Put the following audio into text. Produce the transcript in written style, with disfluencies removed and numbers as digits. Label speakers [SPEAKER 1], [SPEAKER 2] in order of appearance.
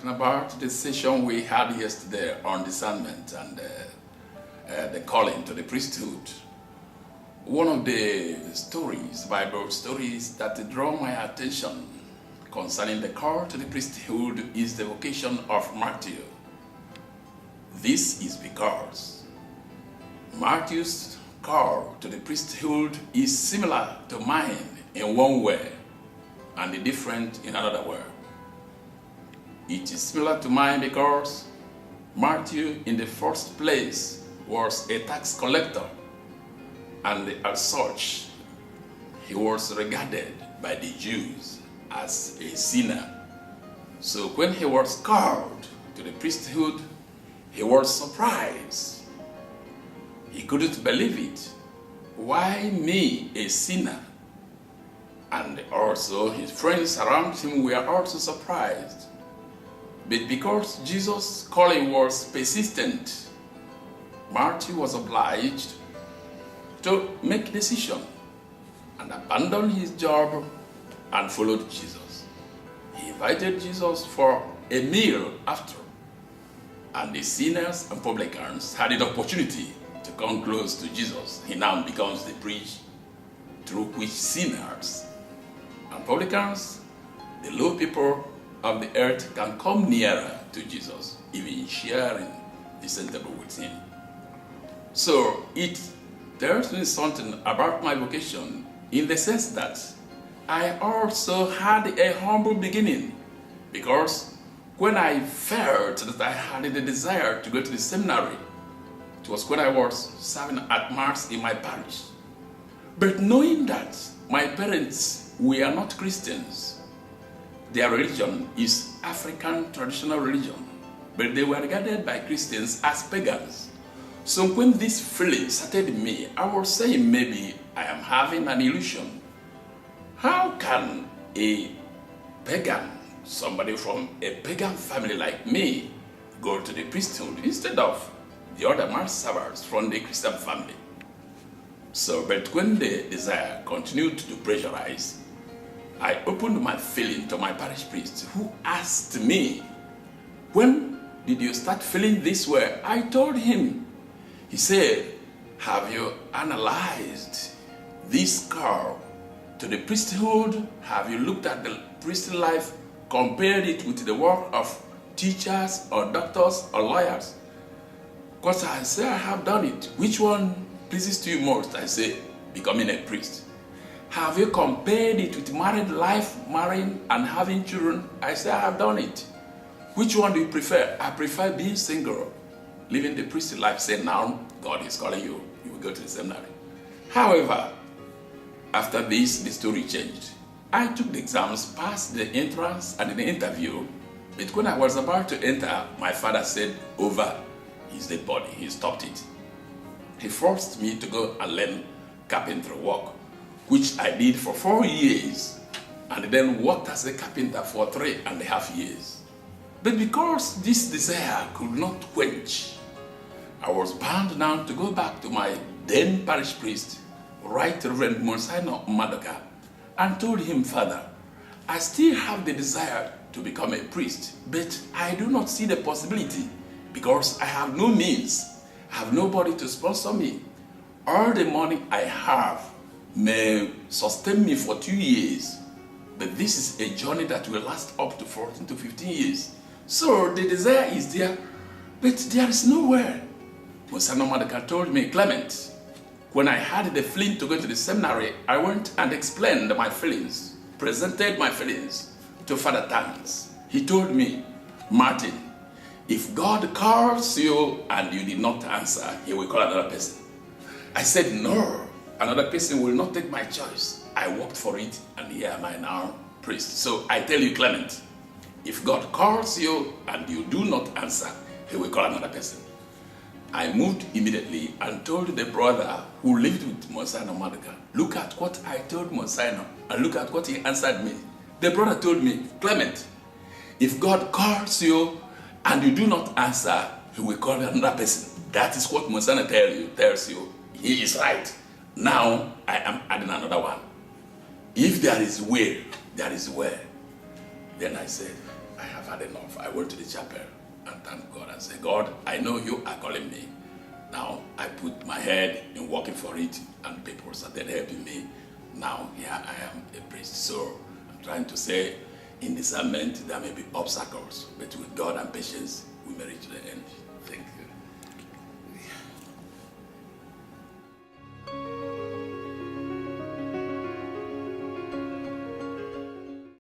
[SPEAKER 1] talking about the session we had yesterday on discernment and the calling to the priesthood. One of the stories, Bible stories, that draw my attention concerning the call to the priesthood is the vocation of Matthew. This is because Matthew's call to the priesthood is similar to mine in one way and different in another way. It is similar to mine because Matthew, in the first place, was a tax collector, and as such, he was regarded by the Jews as a sinner. So when he was called to the priesthood, he was surprised. He couldn't believe it. Why me, a sinner? And also his friends around him were also surprised. But because Jesus' calling was persistent, Matthew was obliged to make a decision and abandon his job and followed Jesus. He invited Jesus for a meal after, and the sinners and publicans had an opportunity to come close to Jesus. He now becomes the bridge through which sinners and publicans, the low people of the earth, can come nearer to Jesus, even sharing the same table with him. So it tells me something about my vocation in the sense that I also had a humble beginning, because when I felt that I had the desire to go to the seminary, it was when I was serving at Mass in my parish. But knowing that my parents were not Christians, their religion is African traditional religion, but they were regarded by Christians as pagans. So when this feeling started in me, I was saying maybe I am having an illusion. How can a pagan, somebody from a pagan family like me, go to the priesthood instead of the other mass servers from the Christian family? So, but when the desire continued to pressurize, I opened my feeling to my parish priest, who asked me, "When did you start feeling this way?" I told him. He said, "Have you analyzed this call to the priesthood? Have you looked at the priestly life, compared it with the work of teachers or doctors or lawyers?" Because I say, "I have done it. Which one pleases to you most?" I say, "Becoming a priest." "Have you compared it with married life, marrying and having children?" I say, "I have done it." "Which one do you prefer?" "I prefer being single, living the priestly life." Say, "Now God is calling you, you will go to the seminary." However, after this, the story changed. I took the exams, passed the entrance and the interview, but when I was about to enter, my father said, "Over is the body." He stopped it. He forced me to go and learn carpentry work, which I did for 4 years, and then worked as a carpenter for 3.5 years. But because this desire could not quench, I was bound now to go back to my then parish priest, Right Reverend Monsignor Madoka, and told him, "Father, I still have the desire to become a priest, but I do not see the possibility because I have no means. I have nobody to sponsor me. All the money I have may sustain me for 2 years, but this is a journey that will last up to 14 to 15 years. So the desire is there, but there is nowhere." Monsignor Madoka told me, "Clement, when I had the feeling to go to the seminary, I went and explained my feelings, presented my feelings to Father Tanks. He told me, 'Martin, if God calls you and you did not answer, he will call another person.' I said, 'No, another person will not take my choice.' I worked for it, and here am I now, priest. So I tell you, Clement, if God calls you and you do not answer, he will call another person." I moved immediately and told the brother who lived with Monsignor Madoka, "Look at what I told Monsignor, and look at what he answered me." The brother told me, "Clement, if God calls you and you do not answer, he will call another person. That is what Monsignor tells you. He is right. Now I am adding another one. If there is will, there is way." Then I said, I have had enough. I went to the chapel and thanked God and said, God, I know you are calling me. Now I put my head in working for it, and people started helping me. Now here I am a priest. So I'm trying to say, in discernment, there may be obstacles, but with God and patience, we may reach the end. Thank you.